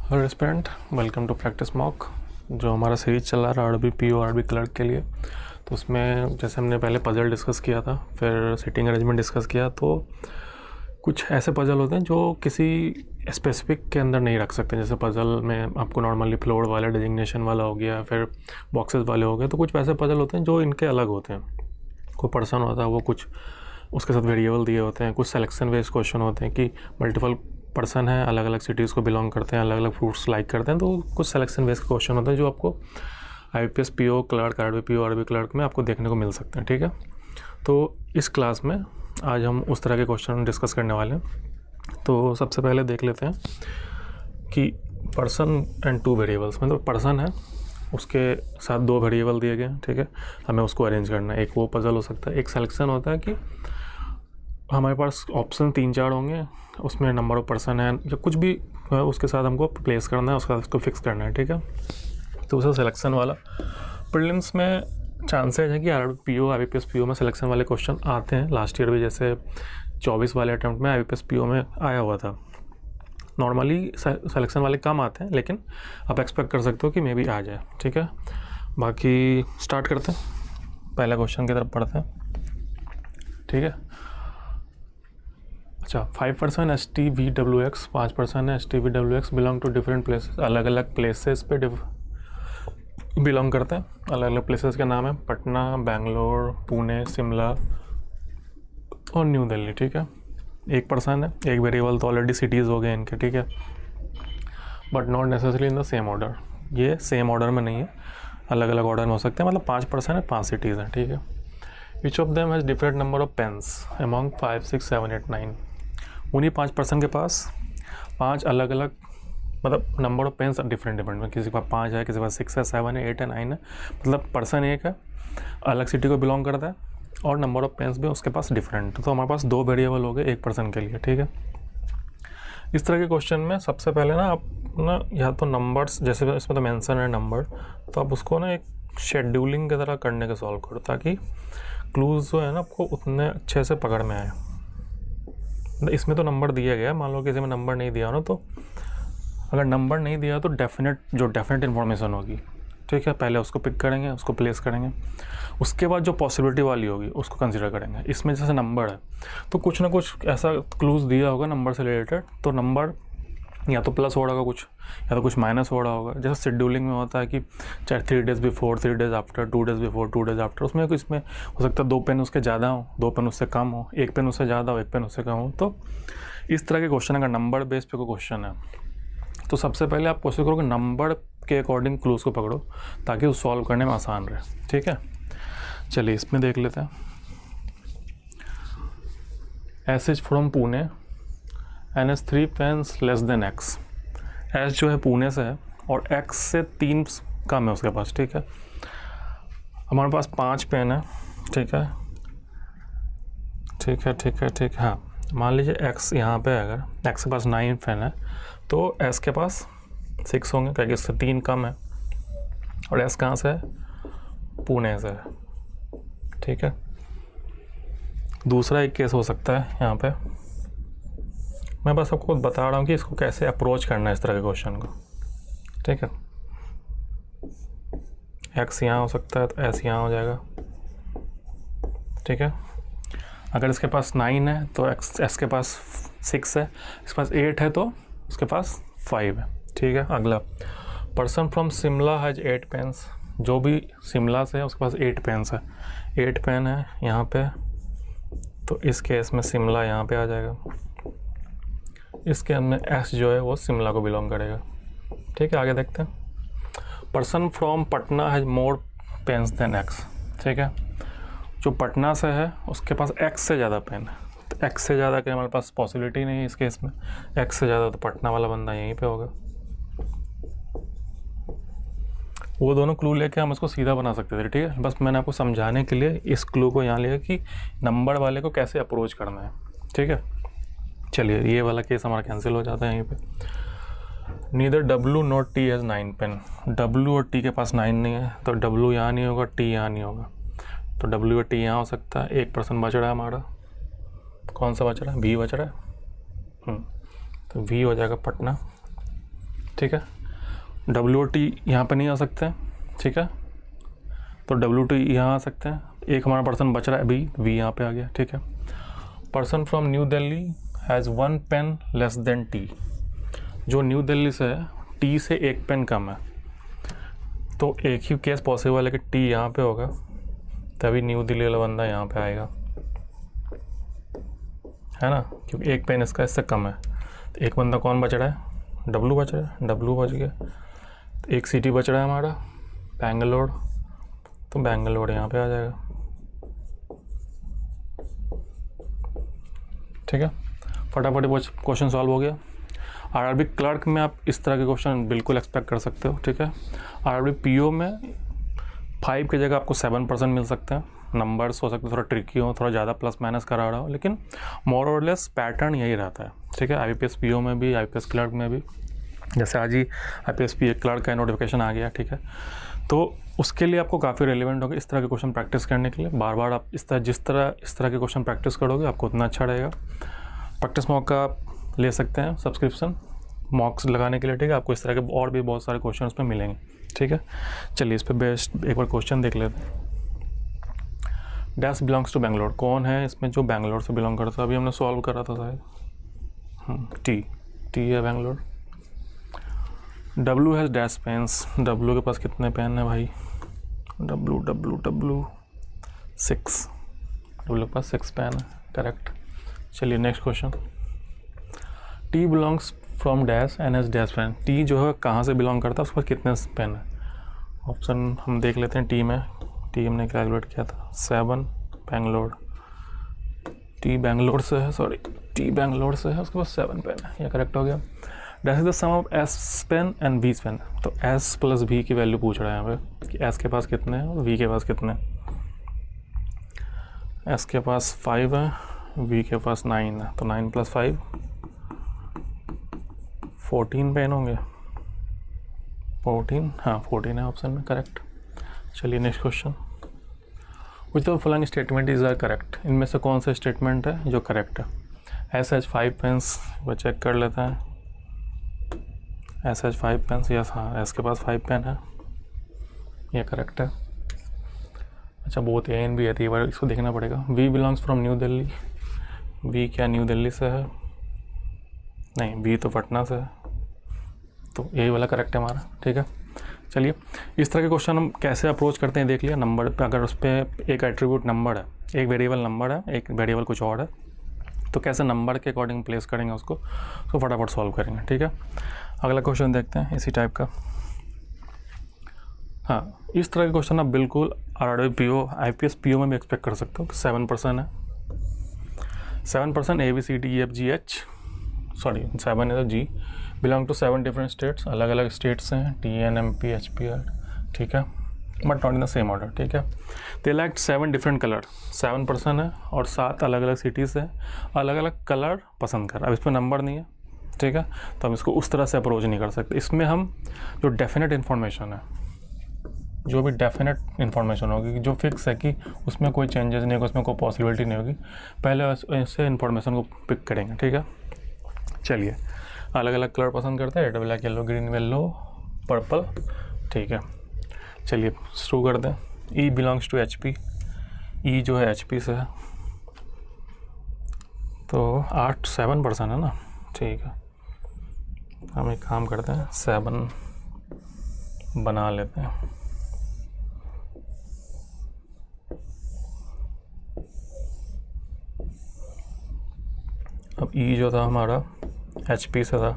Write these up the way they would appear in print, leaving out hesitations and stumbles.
Hello student, welcome to practice mock. जो हमारा series चल रहा है आरबी पीओ आरबी क्लर्क के लिए, तो उसमें जैसे हमने पहले पजल डिस्कस किया था, फिर सिटिंग अरेंजमेंट डिस्कस किया। तो कुछ ऐसे पजल होते हैं जो किसी स्पेसिफिक के अंदर नहीं रख सकते। जैसे पजल में आपको नॉर्मली फ्लोर वाला डेजिग्नेशन वाला हो गया, फिर बॉक्सेस वाले हो गए। तो कुछ वैसे पजल होते हैं जो इनके अलग होते हैं। कोई पर्सन होता है, वो कुछ उसके साथ वेरिएबल दिए होते हैं। कुछ सिलेक्शन बेस्ड क्वेश्चन होते हैं कि मल्टीपल पर्सन है, अलग अलग सिटीज़ को बिलोंग करते हैं, अलग अलग फ्रूट्स लाइक करते हैं। तो कुछ सिलेक्शन बेस्ड क्वेश्चन होते हैं जो आपको IPS PO clerk, RB PO RB clerk में आपको देखने को मिल सकते हैं। ठीक है, तो इस क्लास में आज हम उस तरह के क्वेश्चन डिस्कस करने वाले हैं। तो सबसे पहले देख लेते हैं कि पर्सन एंड टू वेरिएबल्स, मतलब पर्सन है, उसके साथ दो वेरिएबल दिए गए हैं। ठीक है, हमें उसको अरेंज करना है। एक वो पजल हो सकता है। एक सिलेक्शन होता है कि हमारे पास ऑप्शन 3-4 होंगे, उसमें नंबर ऑफ पर्सन है या कुछ भी है, उसके साथ हमको प्लेस करना है, उसके साथ उसको फिक्स करना है। ठीक है, तो उसे सिलेक्शन वाला प्रीलिम्स में चांसेज है कि आरपीओ आईपीएस पीओ में सिलेक्शन वाले क्वेश्चन आते हैं। लास्ट ईयर भी जैसे 24 वाले अटैम्प्ट में आईपीएस पीओ में आया हुआ था। नॉर्मली सिलेक्शन वाले कम आते हैं, लेकिन आप एक्सपेक्ट कर सकते हो कि मे बी आ जाए। ठीक है, बाकी स्टार्ट करते हैं, पहले क्वेश्चन की तरफ पढ़ते हैं। ठीक है, अच्छा, 5% S T V W X, 5% है S T V W X belong to different places, अलग अलग प्लेसेस पे बिलोंग करते हैं। अलग अलग प्लेसेस के नाम है पटना, बेंगलोर, पुणे, शिमला और न्यू दिल्ली। ठीक है, 1% है, एक वेरिएबल तो ऑलरेडी सिटीज़ हो गए इनके। ठीक है, but not necessary in the same order. ये सेम ऑर्डर में नहीं है, अलग अलग ऑर्डर में हो सकते हैं। मतलब 5% है, 5 सिटीज़ हैं। ठीक है, which of them has different number of pens among 5, 6, 7, 8, 9। उन्हीं 5% के पास 5 अलग अलग, मतलब number of pens different different. किसी के पास 5 है, किसी के पास 6 है, 7 है, 8 है, 9 है। मतलब पर्सन एक है, अलग सिटी को बिलोंग करता है, और नंबर ऑफ पेन्स भी उसके पास डिफरेंट। तो हमारे पास 2 वेरिएबल हो गए एक पर्सन के लिए। ठीक है, इस तरह के क्वेश्चन में सबसे पहले ना आप ना या तो नंबर्स, जैसे इसमें तो मेंशन है नंबर, तो आप उसको ना एक शेड्यूलिंग की तरह करने के सॉल्व करो, ताकि क्लूज जो है ना आपको उतने अच्छे से पकड़ में आए। इसमें तो नंबर दिया गया है, मान लो किसी में नंबर नहीं दिया हो ना, तो अगर नंबर नहीं दिया तो डेफिनेट इन्फॉर्मेशन होगी। ठीक है, पहले उसको पिक करेंगे, उसको प्लेस करेंगे, उसके बाद जो पॉसिबिलिटी वाली होगी उसको कंसिडर करेंगे। इसमें जैसे नंबर है तो कुछ ना कुछ ऐसा क्लूज दिया होगा नंबर से रिलेटेड, तो नंबर या तो प्लस हो रहा होगा कुछ, या तो कुछ माइनस हो रहा होगा। जैसे शेड्यूलिंग में होता है कि चाहे 3 days before, 3 days after, 2 days before, 2 days after, उसमें कुछ इसमें हो सकता है 2 पेन उसके ज़्यादा हो, 2 पेन उससे कम हो, 1 पेन उससे ज़्यादा हो, 1 पेन उससे कम हो। तो इस तरह के क्वेश्चन अगर नंबर बेस पे कोई क्वेश्चन है, तो सबसे पहले आप कोशिश करो कि नंबर के अकॉर्डिंग क्लूज को पकड़ो, ताकि वो सॉल्व करने में आसान रहे। ठीक है, चलिए इसमें देख लेते हैं। S is from Pune N S 3 pens less than X. S जो है पुणे से है और एक्स से 3 कम है उसके पास। ठीक है, हमारे पास 5 पेन है। ठीक है, ठीक है, ठीक है, ठीक है। हाँ, मान लीजिए एक्स यहाँ पे है, अगर एक्स के पास 9 पेन है तो एस के पास 6 होंगे, क्योंकि इससे 3 कम है, और एस कहाँ से है? पुणे से है। ठीक है, दूसरा एक केस हो सकता है यहाँ पे, मैं बस आपको बता रहा हूँ कि इसको कैसे अप्रोच करना है इस तरह के क्वेश्चन को। ठीक है, एक्स यहाँ हो सकता है तो एस यहाँ हो जाएगा। ठीक है, अगर इसके पास 9 है तो एस के पास 6 है, इसके पास 8 है तो उसके पास 5 है। ठीक है, अगला, person from Shimla has 8 pens. जो भी शिमला से है उसके पास 8 पेन्स है, 8 पेन है यहाँ पे, तो इस केस में शिमला यहाँ पे आ जाएगा। इसके अंदर एस जो है वो शिमला को बिलोंग करेगा। ठीक है, आगे देखते हैं। Person from Patna has more pens than X. ठीक है, जो पटना से है उसके पास एक्स से ज़्यादा पेन है, तो एक्स से ज़्यादा के हमारे पास पॉसिबिलिटी नहीं है इस केस में। एक्स से ज़्यादा तो पटना वाला बंदा यहीं पे होगा। वो दोनों क्लू लेके हम इसको सीधा बना सकते थे। ठीक है, बस मैंने आपको समझाने के लिए इस क्लू को यहाँ लिया कि नंबर वाले को कैसे अप्रोच करना है। ठीक है, चलिए ये वाला केस हमारा कैंसिल हो जाता है यहीं पे। Neither W not T has 9 pen. W और टी के पास 9 नहीं है, तो डब्लू यहाँ नहीं होगा, टी यहाँ नहीं होगा, तो डब्ल्यू और टी यहाँ हो सकता है। 1% बच रहा है हमारा, कौन सा बच रहा है? वी बच रहा है। तो वी हो जाएगा पटना। ठीक ठीक है। WOT यहाँ पे नहीं आ सकते हैं, ठीक है, तो WT यहाँ आ सकते हैं। एक हमारा पर्सन बच रहा है, V यहाँ पे आ गया, ठीक है। Person from New Delhi has 1 pen less than T। जो न्यू दिल्ली से है, T से 1 पेन कम है, तो एक ही केस पॉसिबल है कि T यहाँ पे होगा, तभी न्यू दिल्ली वाला बंदा यहाँ पे आएगा, है ना, क्योंकि 1 पेन इसका इससे कम है। तो एक बंदा कौन बच रहा है, W बच रहा है, W बच गया। तो एक सिटी बच रहा है हमारा बेंगलोर, तो बेंगलोर यहाँ पे आ जाएगा, ठीक है। फटाफट क्वेश्चन सॉल्व हो गया। RRB क्लर्क में आप इस तरह के क्वेश्चन बिल्कुल एक्सपेक्ट कर सकते हो, ठीक है। RRB PO में 5 की जगह आपको 7% मिल सकते हैं। नंबर्स हो सकते हैं थोड़ा ट्रिकी हो, थोड़ा ज़्यादा प्लस माइनस करा रहा हो, लेकिन मोर और लेस पैटर्न यही रहता है, ठीक है। IBPS PO में भी, IPS क्लर्क में भी, जैसे आज ही IPS PO क्लर्क का नोटिफिकेशन आ गया, ठीक है, तो उसके लिए आपको काफ़ी रेलिवेंट होगा इस तरह के क्वेश्चन प्रैक्टिस करने के लिए। बार बार आप इस तरह के क्वेश्चन प्रैक्टिस करोगे, आपको उतना अच्छा रहेगा। प्रैक्टिस मॉक का आप ले सकते हैं सब्सक्रिप्शन मॉक्स लगाने के लिए, ठीक है। आपको इस तरह के और भी बहुत सारे क्वेश्चन उसमें मिलेंगे, ठीक है। चलिए इस पर बेस्ट एक बार क्वेश्चन देख लेते हैं। डैश बिलोंग्स टू बेंगलोर, कौन है इसमें जो बेंगलोर से बिलोंग करता है? अभी हमने सॉल्व करा था शायद। टी है Bangalore. W has dash pens, W के पास कितने पेन है भाई? W 6, W के पास 6 पेन है, करेक्ट। चलिए next question. T belongs from dash and has dash pen, T जो है कहाँ से बिलोंग करता है, उसके पास कितने पेन है? ऑप्शन हम देख लेते हैं। T में हमने कैलकुलेट किया था 7, बेंगलोर, T बेंगलोर से है, T बेंगलोर से है, उसके पास 7 पेन है, ये करेक्ट हो गया। Dash is the sum of S pen and V pen, तो S प्लस V की वैल्यू पूछ रहा है यहाँ पे कि S के पास कितने हैं और V के पास कितने हैं। S के पास 5 है, V के पास 9 है, तो 9 + 5 14 पेन होंगे। 14, हाँ 14 है ऑप्शन में, करेक्ट। चलिए next question. Which of following statement is are correct, इनमें से कौन सा स्टेटमेंट है जो करेक्ट है? S हैज़ 5 पेन्स, वो चेक कर लेते हैं। S हैज़ 5 पेन्स, यस, हाँ S के पास 5 पेन है, ये करेक्ट है। अच्छा बहुत A एंड B है, तो ये बार इसको देखना पड़ेगा। V belongs from New Delhi, V क्या न्यू दिल्ली से है? नहीं, V तो पटना से है, तो यही वाला करेक्ट है हमारा, ठीक है। चलिए इस तरह के क्वेश्चन हम कैसे अप्रोच करते हैं देख लिया। नंबर पे अगर उस पर एक एट्रीब्यूट नंबर है, एक वेरिएबल नंबर है, एक वेरिएबल कुछ और है, तो कैसे नंबर के अकॉर्डिंग प्लेस करेंगे उसको, तो फटाफट सॉल्व करेंगे, ठीक है। अगला क्वेश्चन देखते हैं इसी टाइप का। हाँ, इस तरह के क्वेश्चन आप बिल्कुल RRB PO, IPS PO में भी एक्सपेक्ट कर सकते हो। 7% है, 7% ABCDEFGH, 7 है G, belong to 7 different states, अलग अलग स्टेट्स हैं, TN MP HPR, ठीक है, but not in the same order, ठीक है। दे लाइक 7 डिफरेंट कलर, 7% है और 7 अलग अलग सिटीज़ से अलग अलग कलर पसंद कर। अब इसमें नंबर नहीं है, ठीक है, तो हम इसको उस तरह से अप्रोच नहीं कर सकते। इसमें हम जो डेफिनेट इन्फॉर्मेशन है, जो भी डेफिनेट इन्फॉर्मेशन होगी जो फिक्स है कि उसमें कोई चेंजेस नहीं होगा, उसमें कोई पॉसिबिलिटी नहीं होगी, पहले ऐसे इन्फॉर्मेशन को पिक करेंगे, ठीक है। चलिए अलग अलग कलर पसंद करते हैं, red black yellow green yellow purple, ठीक है। चलिए शुरू करते हैं। E belongs to HP, E जो है HP से है, तो 7% है ना, ठीक है। हम एक काम करते हैं 7 बना लेते हैं। अब E जो था हमारा HP से था,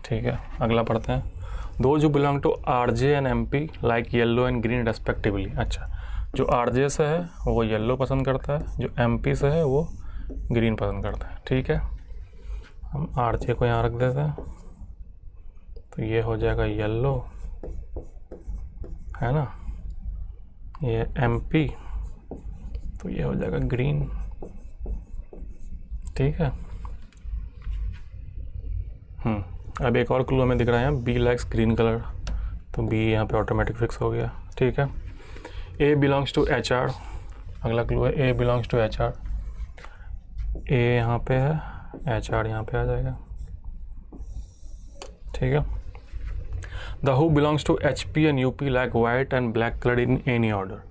ठीक है। अगला पढ़ते हैं। दो जो belong to RJ and MP like yellow and green respectively. अच्छा, जो RJ से है वो येलो पसंद करता है, जो MP से है वो ग्रीन पसंद करता है, ठीक है। हम RJ को यहाँ रख देते हैं, तो ये हो जाएगा येलो, है ना, ये MP, तो ये हो जाएगा ग्रीन, ठीक है। अब एक और क्लू हमें दिख रहा है, B लाइक्स ग्रीन कलर, तो B यहाँ पे ऑटोमेटिक फिक्स हो गया, ठीक है। A बिलोंग्स टू HR, अगला क्लू है A belongs to HR, A यहाँ पे है, HR यहाँ पे आ जाएगा, ठीक है। The who belongs to HP and UP like white and black colour in any order.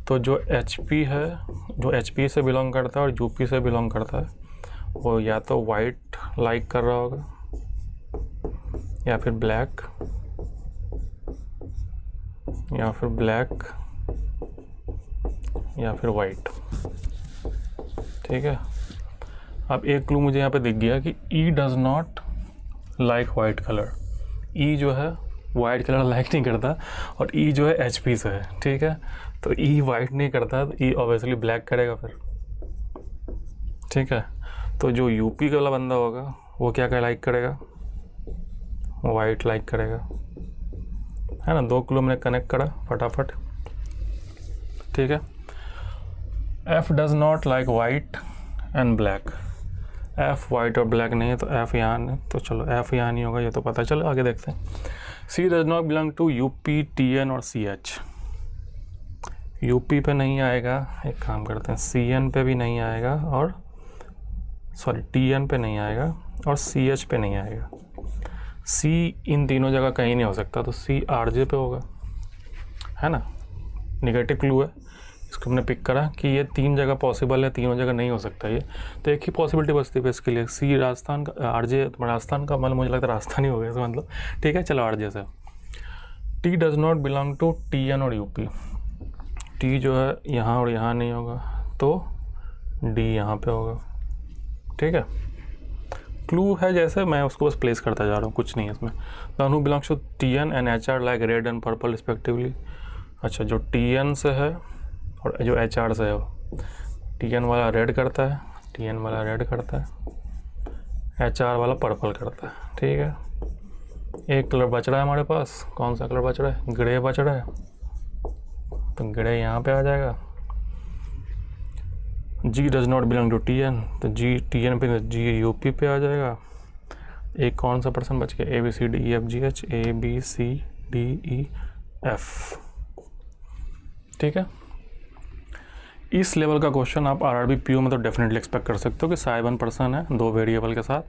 तो जो HP है, जो HP से बिलोंग करता है और UP से बिलोंग करता है, वो या तो वाइट लाइक कर रहा होगा, या फिर ब्लैक, या फिर ब्लैक, या फिर वाइट। ठीक है, अब एक क्लू मुझे यहाँ पे दिख गया कि E does not like white colour. E जो है वाइट कलर लाइक नहीं करता, और E जो है HP से है। ठीक है, तो E वाइट नहीं करता, तो E ऑब्वियसली ब्लैक करेगा फिर। ठीक है, तो जो UP वाला बंदा होगा वो क्या क्या लाइक करेगा, वाइट लाइक करेगा, है ना। 2 क्लू मैंने कनेक्ट करा फटाफट। ठीक है, F does not like white and black. F white और ब्लैक नहीं है, तो F यहाँ नहीं, तो चलो F यहाँ नहीं होगा, ये तो पता चलो, आगे देखते हैं। C does not belong to UP, TN और CH। UP पे नहीं आएगा, एक काम करते हैं, CN पे भी नहीं आएगा, और सॉरी TN पे नहीं आएगा, और CH पे नहीं आएगा। C इन तीनों जगह कहीं नहीं हो सकता, तो C RJ पे होगा, है ना। निगेटिव क्लू है, इसको हमने पिक करा कि ये 3 जगह पॉसिबल है, तीनों जगह नहीं हो सकता ये, तो एक ही पॉसिबिलिटी बचती है इसके लिए, C राजस्थान का, RJ राजस्थान का, मतलब मुझे लगता है राजस्थान ही हो गया इसका मतलब। ठीक है, चलो RJ से। T does not belong to TN और UP। T जो है यहाँ और यहाँ नहीं होगा, तो D यहाँ पे होगा। ठीक है, क्लू है जैसे, मैं उसको बस प्लेस करता जा रहा हूँ, कुछ नहीं है इसमें। The who belongs to TN and HR like red and purple respectively. अच्छा, जो TN से है और जो HR से है, TN वाला रेड करता है, TN वाला रेड करता है, HR वाला पर्पल करता है। ठीक है, एक कलर बच रहा है हमारे पास, कौन सा कलर बच रहा है, ग्रे बच रहा है, तो ग्रे यहाँ पे आ जाएगा। G does not belong to TN, तो G TN पे, G UP पे आ जाएगा। एक कौन सा पर्सन बच गया, ABCDEFGH, ABCDEF। ठीक है, इस लेवल का क्वेश्चन आप RRB PO में तो डेफिनेटली एक्सपेक्ट कर सकते हो कि साइबन पर्सन है 2 वेरिएबल के साथ।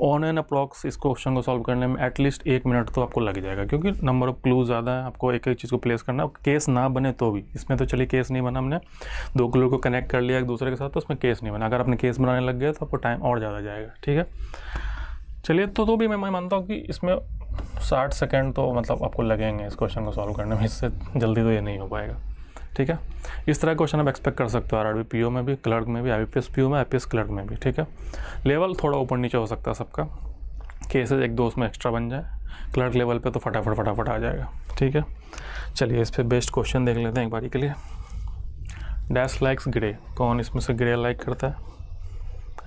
ऑन एंड अप्रॉक्स इस क्वेश्चन को सॉल्व करने में एटलीस्ट 1 मिनट तो आपको लग जाएगा, क्योंकि नंबर ऑफ क्लू ज़्यादा है, आपको एक एक चीज़ को प्लेस करना है। केस ना बने तो भी, इसमें तो चलिए केस नहीं बना, हमने 2 क्लू को कनेक्ट कर लिया एक दूसरे के साथ, तो उसमें केस नहीं बना। अगर आपने केस बनाने लग गया तो आपको टाइम और ज़्यादा जाएगा। ठीक है, चलिए, तो भी मैं मानता हूँ कि इसमें 60 सेकेंड तो मतलब आपको लगेंगे इस क्वेश्चन को सॉल्व करने में, इससे जल्दी तो ये नहीं हो पाएगा। ठीक है, इस तरह का क्वेश्चन आप एक्सपेक्ट कर सकते हो RRB PO में भी, क्लर्क में भी, IBPS PO में, IPS क्लर्क में भी। ठीक है, लेवल थोड़ा ऊपर नीचे हो सकता है सबका, केसेस 1-2 उसमें एक्स्ट्रा बन जाए, क्लर्क लेवल पे तो फटाफट आ जाएगा। ठीक है, चलिए इस पे बेस्ट क्वेश्चन देख लेते हैं एक बारी के लिए। डैश लाइक्स ग्रे, कौन इसमें से ग्रे लाइक करता है,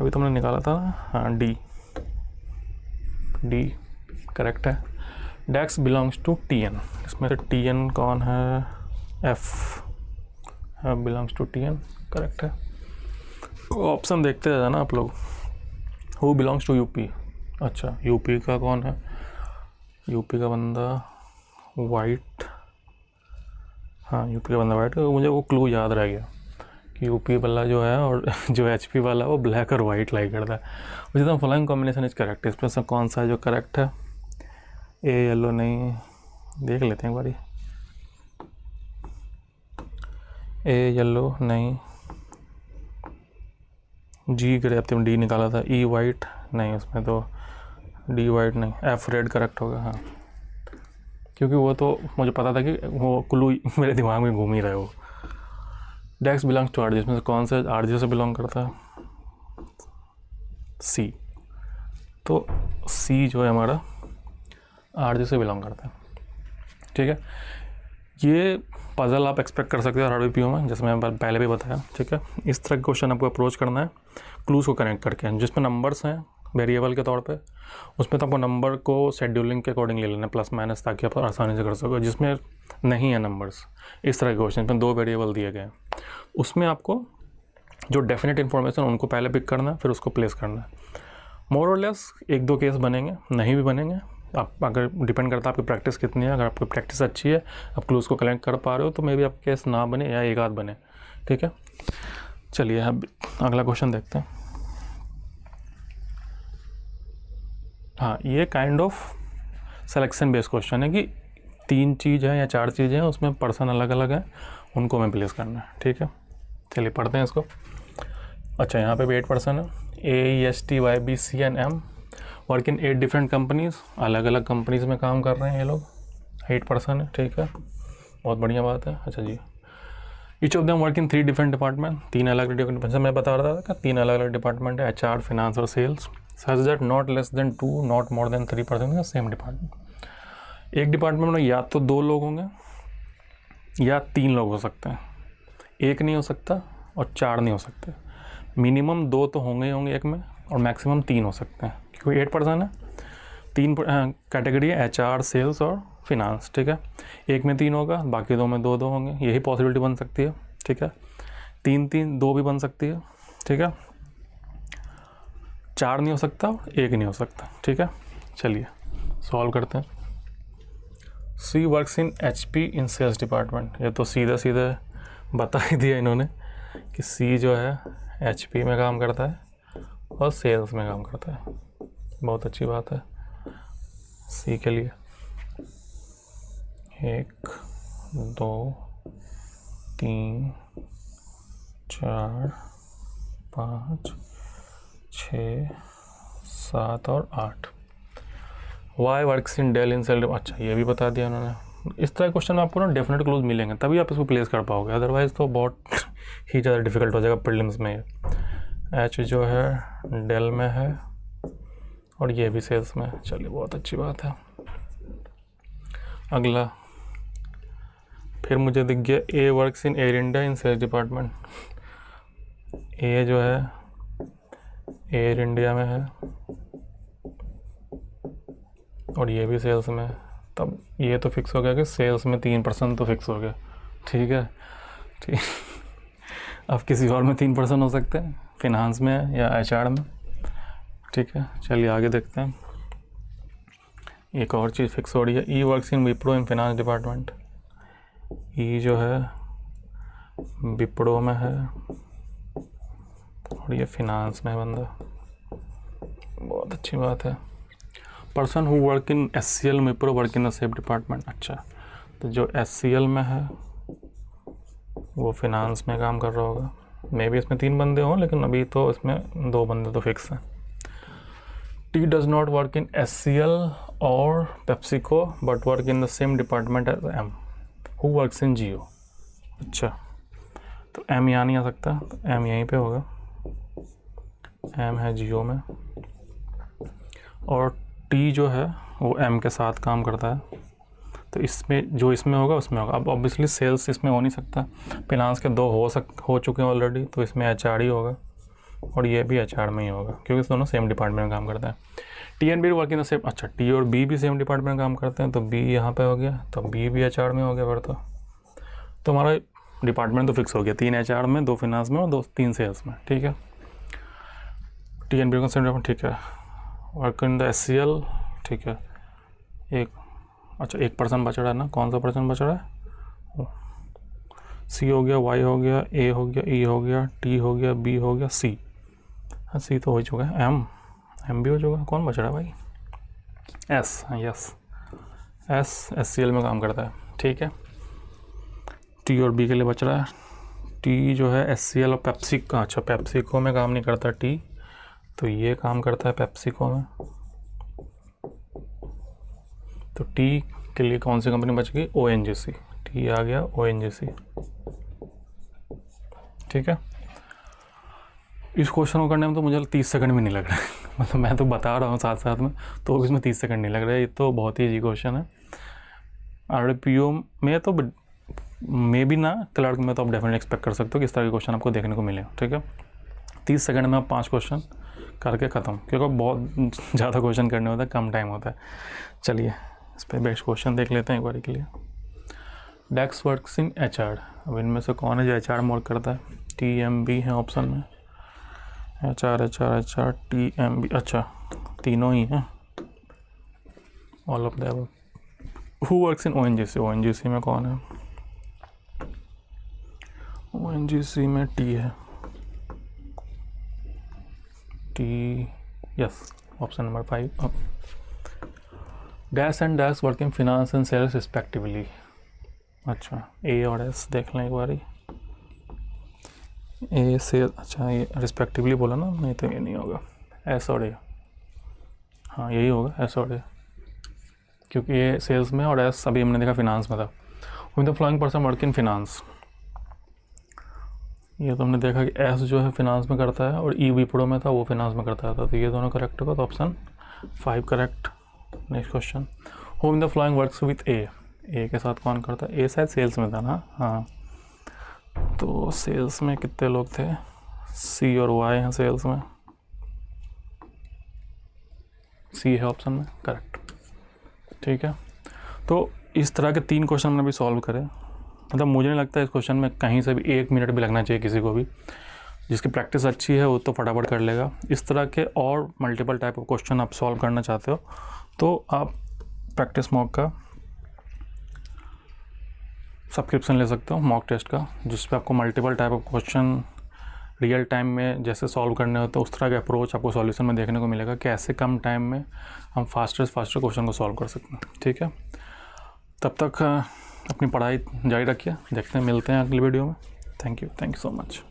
अभी तुमने निकाला था ना, हाँ डी करेक्ट है। डैक्स बिलोंग्स टू TN, इसमें से TN कौन है, F belongs to TN, correct है। ऑप्शन देखते हैं ना आप लोग। हु बिलोंग्स टू UP, अच्छा UP का कौन है, UP का बंदा वाइट, हाँ UP का बंदा वाइट, मुझे वो क्लू याद रह गया कि UP वाला जो है और जो HP वाला वो ब्लैक और वाइट लाइक करता है। मुझे तो फॉलोइंग कॉम्बिनेशन इज करेक्ट, इसमें से कौन सा है जो करेक्ट है। ए येलो नहीं, देख लेते हैं एक बारी। ए येलो नहीं, G ग्रे, अब तुम D निकाला था। E वाइट नहीं, उसमें तो D वाइट नहीं, F रेड करेक्ट होगा। हाँ, क्योंकि वो तो मुझे पता था कि वो क्लू मेरे दिमाग में घूम ही रहे हो। डैक्स बिलोंग्स टू RJ, इसमें से कौन सा RJ से बिलोंग करता है, C, तो C जो है हमारा RJ से बिलोंग करता है। ठीक है, ये पजल आप एक्सपेक्ट कर सकते हो RRB PO में, जैसे मैं पहले भी बताया। ठीक है, इस तरह का क्वेश्चन आपको अप्रोच करना है क्लूज़ को कनेक्ट करके, जिसमें नंबर्स हैं वेरिएबल के तौर पे, उसमें तो आपको नंबर को शेड्यूलिंग के अकॉर्डिंग ले लेना प्लस माइनस, ताकि आप आसानी से कर सको। जिसमें नहीं है नंबर्स, इस तरह के क्वेश्चन में 2 वेरिएबल दिए गए हैं, उसमें आपको जो डेफिनेट इन्फॉर्मेशन उनको पहले पिक करना है, फिर उसको प्लेस करना है। मोर और लेस 1-2 केस बनेंगे, नहीं भी बनेंगे, आप अगर डिपेंड करता है आपकी प्रैक्टिस कितनी है। अगर आपकी प्रैक्टिस अच्छी है, आप क्लूज़ को कलेक्ट कर पा रहे हो, तो मे बी आपके केस ना बने या 1 आध बने। ठीक है, चलिए अब अगला क्वेश्चन देखते हैं। हाँ, ये kind of selection based question है कि 3 चीज़ है या 4 चीज़ें हैं, उसमें पर्सन अलग अलग है, उनको हमें प्लेस करना है। ठीक है, चलिए पढ़ते हैं इसको। अच्छा, यहाँ पे भी 8 पर्सन है, AESTYBCNM, work in 8 different companies, अलग अलग कंपनीज में काम कर रहे हैं ये लोग, 8 पर्सन है। ठीक है, बहुत बढ़िया बात है। अच्छा जी, each of them work in 3 different department, 3 अलग अलग डिपार्टमेंट, मैं बता रहा था कि 3 अलग अलग डिपार्टमेंट है, HR, फाइनेंस और sales, such that not less than 2, not more than 3 person in same department. एक डिपार्टमेंट में या तो 2 लोग होंगे या 3 लोग हो सकते हैं, 1 नहीं हो सकता और 4 नहीं हो सकते, मिनिमम 2 तो होंगे ही होंगे एक में, और मैक्सिमम 3 हो सकते हैं, क्योंकि 8 पर्सन है। 3 कैटेगरी है, HR, सेल्स और फिनांस। ठीक है, एक में 3 होगा, बाकी 2 में 2 होंगे, यही पॉसिबिलिटी बन सकती है। ठीक है, 3 2 भी बन सकती है। ठीक है, 4 नहीं हो सकता, 1 नहीं हो सकता। ठीक है, चलिए सॉल्व करते हैं। She works in HP in sales department, ये तो सीधे सीधे बता ही दिया इन्होंने कि सी जो है HP में काम करता है और सेल्स में काम करता है। बहुत अच्छी बात है। सी के लिए 1 2 3 4 5 6 7 और 8। Y works in Dell in sale, अच्छा ये भी बता दिया उन्होंने। इस तरह क्वेश्चन में आपको ना डेफिनेट क्लूज मिलेंगे, तभी आप इसको प्लेस कर पाओगे, अदरवाइज़ तो बहुत ही ज़्यादा डिफिकल्ट हो जाएगा प्रीलिम्स में। ये एच जो है डेल में है और ये भी सेल्स में। चलिए बहुत अच्छी बात है। अगला फिर मुझे दिख गया A works in Air India in sales department. A जो है एयर इंडिया में है और ये भी सेल्स में, तब ये तो फिक्स हो गया कि सेल्स में 3% तो फिक्स हो गया। ठीक है, ठीक। अब किसी और में 3% हो सकते हैं, फिनांस में या HR में। ठीक है, चलिए आगे देखते हैं। एक और चीज़ फिक्स हो रही है, E works in Wipro in finance department. E जो है विप्रो में है और ये फिनांस में है बंदा। बहुत अच्छी बात है। Person who work in SCL Wipro work in the same department. अच्छा, तो जो SCL में है वो फिनांस में काम कर रहा होगा। मे भी इसमें 3 बंदे हों, लेकिन अभी तो इसमें 2 बंदे तो फिक्स हैं। T does not work in SCL or PepsiCo but work in the same department as M, who works in Jio। अच्छा, तो M यहाँ नहीं आ सकता, तो M यहीं पे होगा। M है जियो में और T जो है वो M के साथ काम करता है, तो इसमें जो इसमें होगा उसमें होगा। अब ऑब्वियसली सेल्स इसमें हो नहीं सकता, फिनांस के 2 हो चुके हैं ऑलरेडी, तो इसमें HR ही होगा और ये भी HR में ही होगा, क्योंकि दोनों सेम डिपार्टमेंट में काम करते हैं। T and B working the same. अच्छा, T और B भी सेम डिपार्टमेंट में काम करते हैं, तो B यहाँ पे हो गया, तो B भी HR में हो गया। फिर तो हमारा डिपार्टमेंट तो फिक्स हो गया, 3 HR में, 2 फिनांस में और 3 सेल्स में। ठीक है, T एंड B का सेम डिपार्टमेंट। ठीक है, वर्क इन द SCL। ठीक है, एक पर्सन बच रहा है ना, कौन सा पर्सन बच रहा है? C हो गया, Y हो गया, A हो गया, E हो गया, T हो गया, B हो गया, C। हाँ, C तो हो चुका है, M भी हो चुका है। कौन बच रहा है भाई? S। यस, S SCL में काम करता है। ठीक है, T और B के लिए बच रहा है। T जो है SCL और पेप्सिको, अच्छा पेप्सिको में काम नहीं करता T, तो ये काम करता है पेप्सिको में। तो T के लिए कौन सी कंपनी बच गई? ONGC। T आ गया ONGC। ठीक है, इस क्वेश्चन को करने में तो मुझे 30 सेकंड भी नहीं लग रहा है। मतलब मैं तो बता रहा हूँ साथ साथ में, तो इसमें 30 सेकंड नहीं लग रहा है। ये तो बहुत ही इजी क्वेश्चन है। RDPO में तो मे भी ना, क्लर्क में तो आप डेफिनेटली एक्सपेक्ट कर सकते हो कि इस तरह के क्वेश्चन आपको देखने को मिले। ठीक है, 30 सेकंड में आप 5 क्वेश्चन करके ख़त्म, क्योंकि बहुत ज़्यादा क्वेश्चन करने होता है, कम टाइम होता है। चलिए इस पर बेस्ट क्वेश्चन देख लेते हैं एक बार के लिए। डेक्स वर्क्स इन HR। अब इनमें से कौन है जो HR में वर्क करता है? TMB है ऑप्शन में, HR TMB। अच्छा, तीनों ही हैं, all of the. Who works in ONGC। ONGC में कौन है? ONGC में T है, T। Yes, option number 5। Dash and dash work in finance and sales respectively. अच्छा, ए और एस देख लें एक बारी। ए से, अच्छा ये रिस्पेक्टिवली बोला ना, नहीं तो ये नहीं होगा, एस और ए, हाँ यही होगा एस और ए, क्योंकि ये सेल्स में और एस अभी हमने देखा फिनांस में था। With the flowing person work in finance, ये तो हमने देखा कि एस जो है फिनांस में करता है और ई विप्रो में था वो फिनांस में करता था, तो ये दोनों करेक्ट होगा, तो option 5 correct. Next question, who in the following works with A, A के साथ कौन करता है? ए शायद सेल्स में था ना, हाँ तो सेल्स में कितने लोग थे? सी और वाई हैं सेल्स में, सी है ऑप्शन में करेक्ट। ठीक है, तो इस तरह के 3 क्वेश्चन हमने भी सॉल्व करे। मतलब मुझे नहीं लगता इस क्वेश्चन में कहीं से भी 1 मिनट भी लगना चाहिए किसी को भी, जिसकी प्रैक्टिस अच्छी है वो तो फटाफट कर लेगा। इस तरह के और मल्टीपल टाइप ऑफ क्वेश्चन आप सॉल्व करना चाहते हो तो आप प्रैक्टिस मॉक का सब्सक्रिप्शन ले सकते हो, मॉक टेस्ट का, जिस पे आपको multiple type of question real time में जैसे सॉल्व करने होते हैं उस तरह का अप्रोच आपको सॉल्यूशन में देखने को मिलेगा कि ऐसे कम टाइम में हम फास्टर क्वेश्चन को सॉल्व कर सकते हैं। ठीक है, तब तक अपनी पढ़ाई जारी रखिए, देखते हैं, मिलते हैं अगली वीडियो में। Thank you so much.